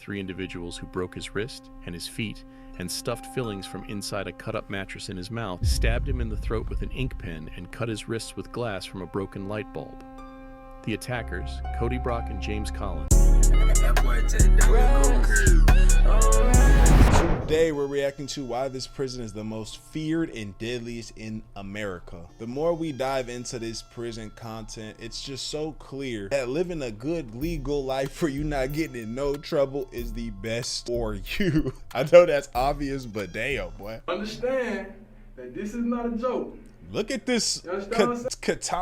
3 individuals who broke his wrist and his feet and stuffed fillings from inside a cut-up mattress in his mouth, stabbed him in the throat with an ink pen, and cut his wrists with glass from a broken light bulb. The attackers, Cody Brock and James Collins. Today we're reacting to why this prison is the most feared and deadliest in America. The more we dive into this prison content, it's just so clear that living a good legal life where you're not getting in no trouble is the best for you. I know that's obvious, but damn, boy. Understand that this is not a joke. Look at this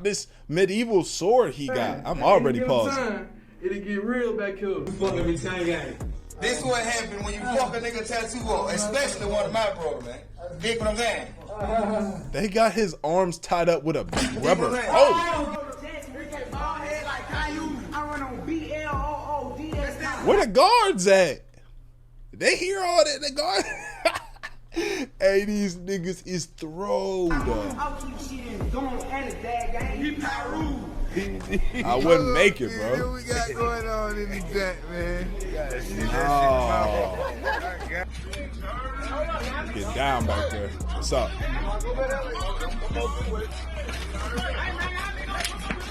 this medieval sword he got. I'm already pausing. It'll get real back here. This what happened when you fuck a nigga tattoo up, especially one of my brother, man. Dig what I'm saying? They got his arms tied up with a rubber. Oh! Where the guards at? They hear all that? The guards? Hey, these niggas is throwed up. I wouldn't make it, bro. What we got going on in the jet, man? Get down back there. What's up?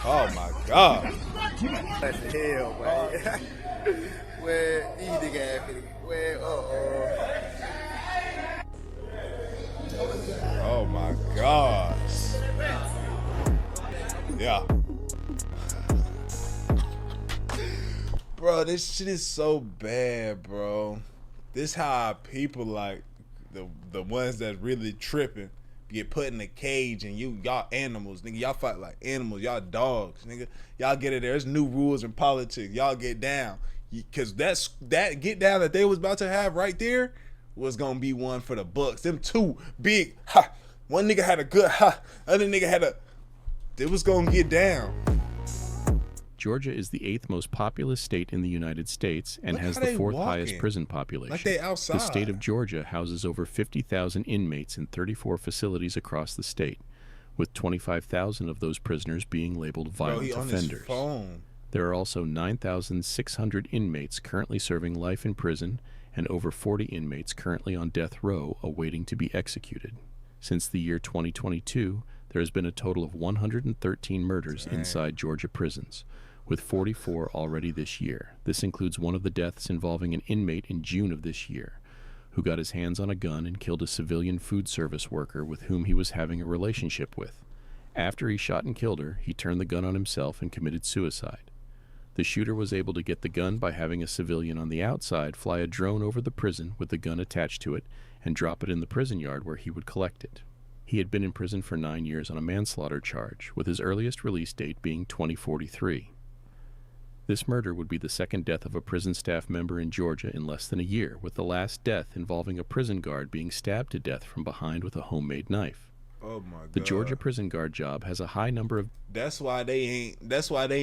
Oh my God. That's the hell, man. Where these niggas at? Where, Oh my gosh. Yeah. Bro, this shit is so bad, bro. This how people like the ones that really tripping get put in a cage and y'all animals, nigga. Y'all fight like animals. Y'all dogs, nigga. Y'all get it there. There's new rules in politics. Y'all get down. Cause that get down that they was about to have right there was gonna be one for the books. Them two big ha. One nigga had a good ha. Other nigga had a. It was gonna get down. Georgia is the 8th most populous state in the United States and has the 4th highest prison population. Like they outside. The state of Georgia houses over 50,000 inmates in 34 facilities across the state, with 25,000 of those prisoners being labeled violent offenders. There are also 9,600 inmates currently serving life in prison and over 40 inmates currently on death row awaiting to be executed. Since the year 2022, there has been a total of 113 murders inside Georgia prisons, with 44 already this year. This includes one of the deaths involving an inmate in June of this year, who got his hands on a gun and killed a civilian food service worker with whom he was having a relationship with. After he shot and killed her, he turned the gun on himself and committed suicide. The shooter was able to get the gun by having a civilian on the outside fly a drone over the prison with the gun attached to it and drop it in the prison yard where he would collect it. He had been in prison for 9 years on a manslaughter charge, with his earliest release date being 2043. This murder would be the second death of a prison staff member in Georgia in less than a year, with the last death involving a prison guard being stabbed to death from behind with a homemade knife. Oh my God. The Georgia prison guard job has a high number of... That's why they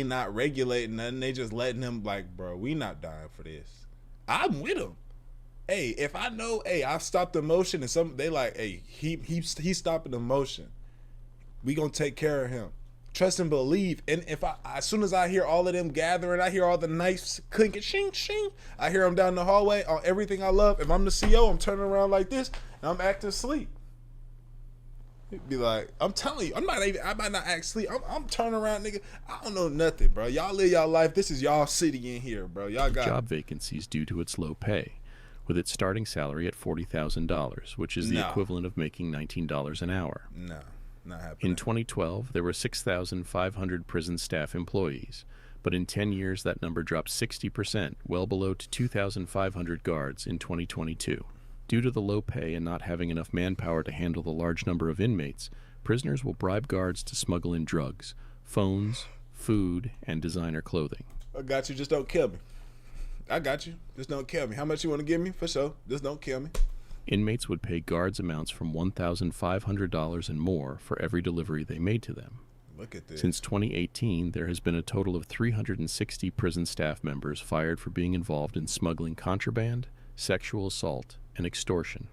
not regulating nothing. They just letting them like, bro, we not dying for this. I'm with them. Hey, if I know, hey, I stopped the motion and they like, hey, he's stopping the motion. We gonna take care of him. Trust and believe. And if as soon as I hear all of them gathering, I hear all the knives clinking, shing, shing. I hear them down the hallway on everything I love. If I'm the CO, I'm turning around like this and I'm acting asleep. It'd be like, I'm telling you, I might not act asleep. I'm turning around, nigga. I don't know nothing, bro. Y'all live y'all life. This is y'all city in here, bro. Y'all got job vacancies due to its low pay, with its starting salary at $40,000, which is the equivalent of making $19 an hour. No, not happening. In 2012, there were 6,500 prison staff employees, but in 10 years that number dropped 60%, well below to 2,500 guards in 2022. Due to the low pay and not having enough manpower to handle the large number of inmates, prisoners will bribe guards to smuggle in drugs, phones, food, and designer clothing. I got you, just don't kill me. I got you. Just don't kill me. How much you want to give me? For sure. Just don't kill me. Inmates would pay guards amounts from $1,500 and more for every delivery they made to them. Look at this. Since 2018, there has been a total of 360 prison staff members fired for being involved in smuggling contraband, sexual assault, and extortion.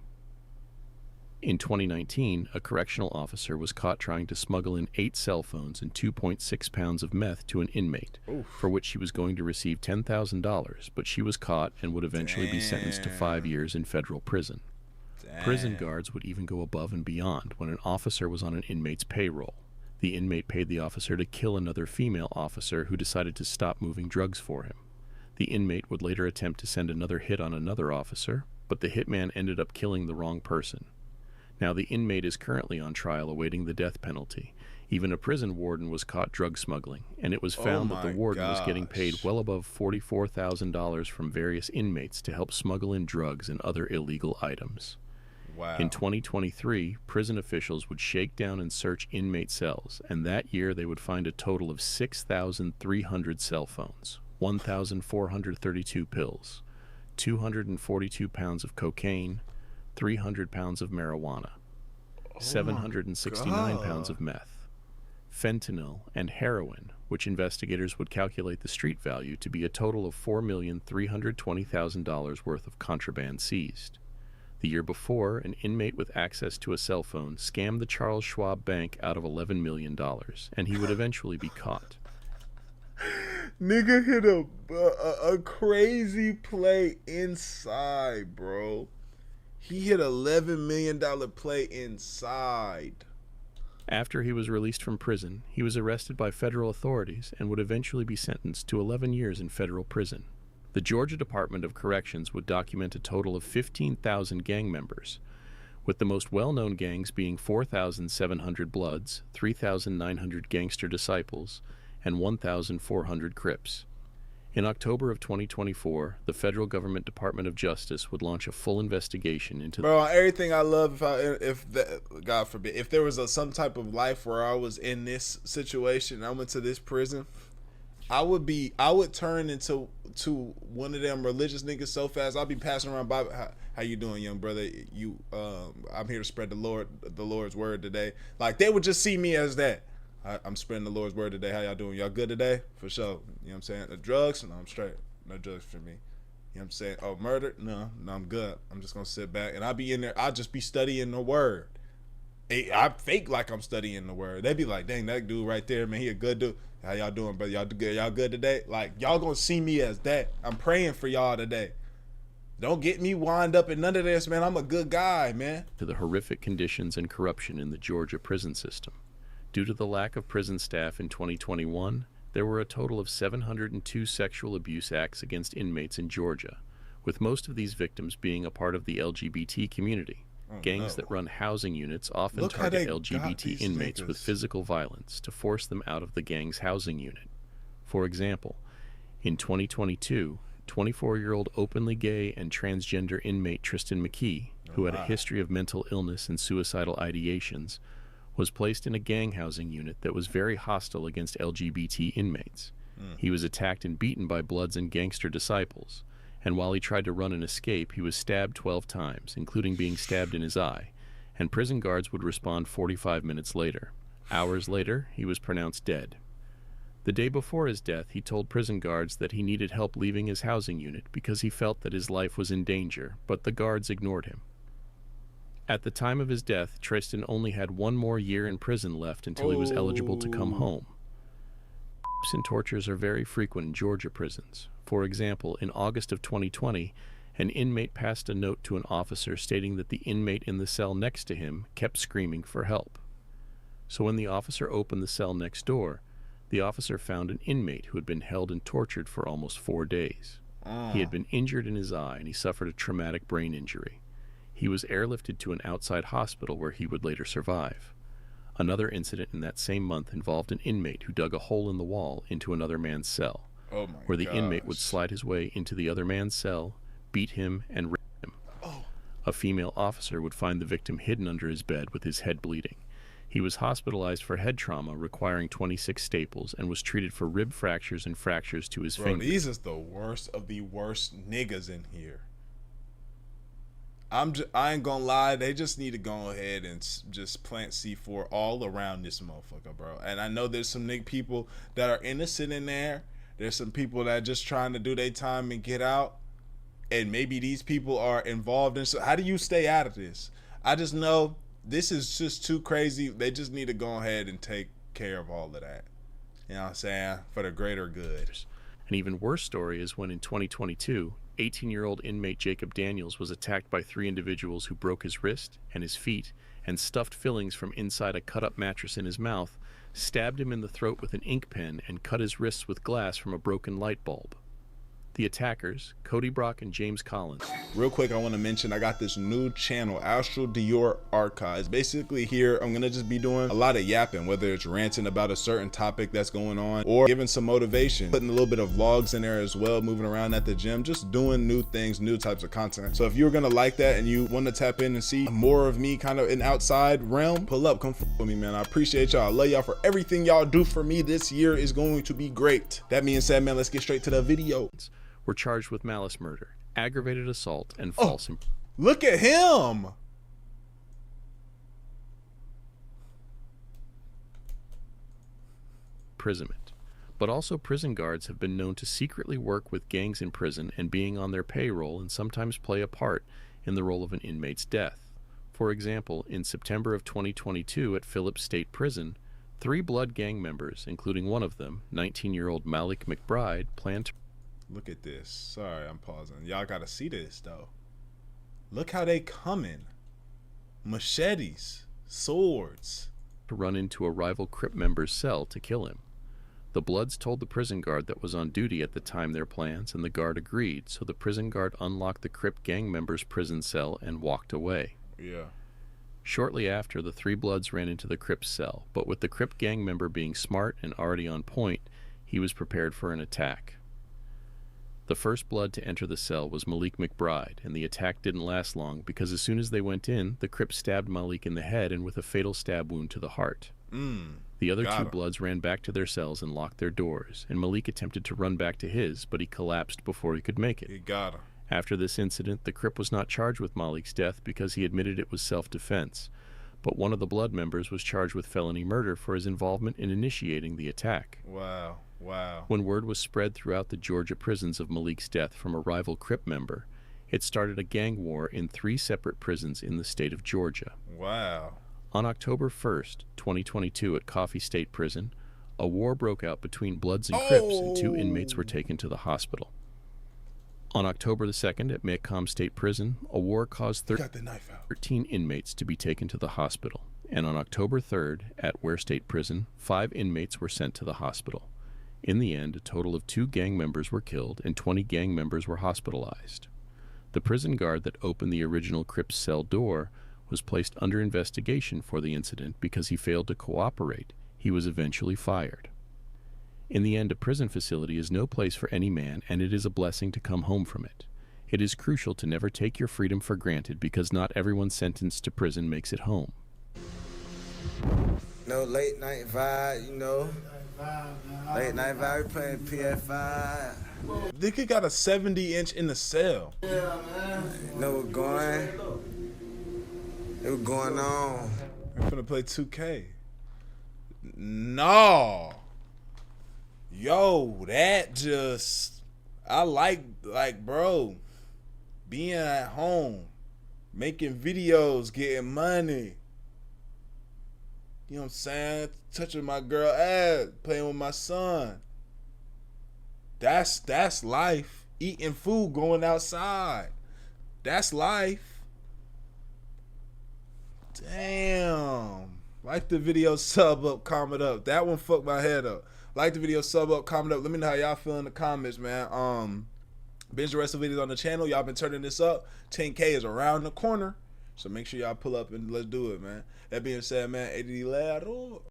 In 2019, a correctional officer was caught trying to smuggle in 8 cell phones and 2.6 pounds of meth to an inmate, for which she was going to receive $10,000, but she was caught and would eventually be sentenced to 5 years in federal prison. Prison guards would even go above and beyond when an officer was on an inmate's payroll. The inmate paid the officer to kill another female officer who decided to stop moving drugs for him. The inmate would later attempt to send another hit on another officer, but the hitman ended up killing the wrong person. Now the inmate is currently on trial awaiting the death penalty. Even a prison warden was caught drug smuggling, and it was found that the warden was getting paid well above $44,000 from various inmates to help smuggle in drugs and other illegal items. Wow. In 2023, prison officials would shake down and search inmate cells, and that year they would find a total of 6,300 cell phones, 1,432 pills, 242 pounds of cocaine, 300 pounds of marijuana, 769 pounds of meth, fentanyl, and heroin, which investigators would calculate the street value to be a total of $4,320,000 worth of contraband seized. The year before, an inmate with access to a cell phone scammed the Charles Schwab Bank out of $11 million, and he would eventually be caught. Nigga hit a crazy play inside, bro. He hit $11 million play inside. After he was released from prison, he was arrested by federal authorities and would eventually be sentenced to 11 years in federal prison. The Georgia Department of Corrections would document a total of 15,000 gang members, with the most well-known gangs being 4,700 Bloods, 3,900 Gangster Disciples, and 1,400 Crips. In October of 2024, the federal government Department of Justice would launch a full investigation into... Bro, everything I love, God forbid, if there was some type of life where I was in this situation, I went to this prison, I would turn into one of them religious niggas so fast. I'll be passing around Bible. How you doing, young brother? I'm here to spread the Lord's word today. Like, they would just see me as that. I'm spreading the Lord's word today. How y'all doing? Y'all good today? For sure. You know what I'm saying? The drugs? No, I'm straight. No drugs for me. You know what I'm saying? Oh, murder? No, I'm good. I'm just gonna sit back and I'll be in there. I'll just be studying the word. I fake like I'm studying the word. They be like, dang, that dude right there, man, he a good dude. How y'all doing, brother? Y'all good? Y'all good today? Like, y'all gonna see me as that. I'm praying for y'all today. Don't get me wind up in none of this, man. I'm a good guy, man. To the horrific conditions and corruption in the Georgia prison system. Due to the lack of prison staff in 2021, there were a total of 702 sexual abuse acts against inmates in Georgia, with most of these victims being a part of the LGBT community. Gangs that run housing units often target LGBT inmates with physical violence to force them out of the gang's housing unit. For example, in 2022, 24-year-old openly gay and transgender inmate Tristan McKee, who had a history of mental illness and suicidal ideations, was placed in a gang housing unit that was very hostile against LGBT inmates. He was attacked and beaten by Bloods and Gangster Disciples, and while he tried to run and escape, he was stabbed 12 times, including being stabbed in his eye, and prison guards would respond 45 minutes later. Hours later, he was pronounced dead. The day before his death, he told prison guards that he needed help leaving his housing unit because he felt that his life was in danger, but the guards ignored him. At the time of his death, Tristan only had 1 more year in prison left until he was eligible to come home. And tortures are very frequent in Georgia prisons. For example, in August of 2020, an inmate passed a note to an officer stating that the inmate in the cell next to him kept screaming for help. So when the officer opened the cell next door, the officer found an inmate who had been held and tortured for almost 4 days. He had been injured in his eye and he suffered a traumatic brain injury. He was airlifted to an outside hospital where he would later survive. Another incident in that same month involved an inmate who dug a hole in the wall into another man's cell, where the inmate would slide his way into the other man's cell, beat him, and rape him. A female officer would find the victim hidden under his bed with his head bleeding. He was hospitalized for head trauma requiring 26 staples and was treated for rib fractures and fractures to his fingers. These is the worst of the worst niggas in here. I ain't gonna lie, they just need to go ahead and just plant C4 all around this motherfucker, bro. And I know there's some nigga people that are innocent in there. There's some people that are just trying to do their time and get out. And maybe these people are involved in. So how do you stay out of this? I just know this is just too crazy. They just need to go ahead and take care of all of that. You know what I'm saying? For the greater good. An even worse story is when in 2022, 18-year-old inmate Jacob Daniels was attacked by 3 individuals who broke his wrist and his feet and stuffed fillings from inside a cut-up mattress in his mouth, stabbed him in the throat with an ink pen, and cut his wrists with glass from a broken light bulb. The attackers, Cody Brock and James Collins. Real quick, I want to mention I got this new channel, Astral Dior Archives. Basically here, I'm going to just be doing a lot of yapping, whether it's ranting about a certain topic that's going on or giving some motivation, putting a little bit of vlogs in there as well, moving around at the gym, just doing new things, new types of content. So if you're going to like that and you want to tap in and see more of me kind of in outside realm, pull up, come with me, man. I appreciate y'all. I love y'all for everything y'all do for me. This year is going to be great. That being said, man, let's get straight to the video. Were charged with malice murder, aggravated assault, and false look at him! imprisonment. But also prison guards have been known to secretly work with gangs in prison and being on their payroll and sometimes play a part in the role of an inmate's death. For example, in September of 2022 at Phillips State Prison, 3 blood gang members, including one of them, 19-year-old Malik McBride, planned to look at this. Sorry, I'm pausing. Y'all gotta see this though. Look how they coming. Machetes, swords. to run into a rival Crip member's cell to kill him. The Bloods told the prison guard that was on duty at the time their plans, and the guard agreed, so the prison guard unlocked the Crip gang member's prison cell and walked away. Yeah. Shortly after, the 3 Bloods ran into the Crip cell, but with the Crip gang member being smart and already on point, he was prepared for an attack. The first Blood to enter the cell was Malik McBride, and the attack didn't last long because as soon as they went in, the Crip stabbed Malik in the head and with a fatal stab wound to the heart. The other 2 Bloods ran back to their cells and locked their doors, and Malik attempted to run back to his, but he collapsed before he could make it. He got him. After this incident, the Crip was not charged with Malik's death because he admitted it was self-defense, but one of the Blood members was charged with felony murder for his involvement in initiating the attack. Wow. Wow. When word was spread throughout the Georgia prisons of Malik's death from a rival Crip member, it started a gang war in 3 separate prisons in the state of Georgia. Wow. On October 1st, 2022 at Coffee State Prison, a war broke out between Bloods and Crips and 2 inmates were taken to the hospital. On October the 2nd at Maycomb State Prison, a war caused 13 inmates to be taken to the hospital. And on October 3rd at Ware State Prison, 5 inmates were sent to the hospital. In the end, a total of 2 gang members were killed and 20 gang members were hospitalized. The prison guard that opened the original Crips cell door was placed under investigation for the incident because he failed to cooperate. He was eventually fired. In the end, a prison facility is no place for any man, and it is a blessing to come home from it. It is crucial to never take your freedom for granted because not everyone sentenced to prison makes it home. No late night vibe, you know. Late night vibe, we playing PS5. Nigga got a 70-inch in the cell. Yeah, man. You know what's going? It was going on. We're gonna play 2K. No. Yo, that just... I like, bro, being at home, making videos, getting money. You know what I'm saying? Touching my girl ass, playing with my son. That's life. Eating food, going outside. That's life. Damn. Like the video, sub up, comment up. That one fucked my head up. Like the video, sub up, comment up. Let me know how y'all feel in the comments, man. Binge the rest of the videos on the channel. Y'all been turning this up. 10K is around the corner. So make sure y'all pull up and let's do it, man. That being said, man, 80 Lero.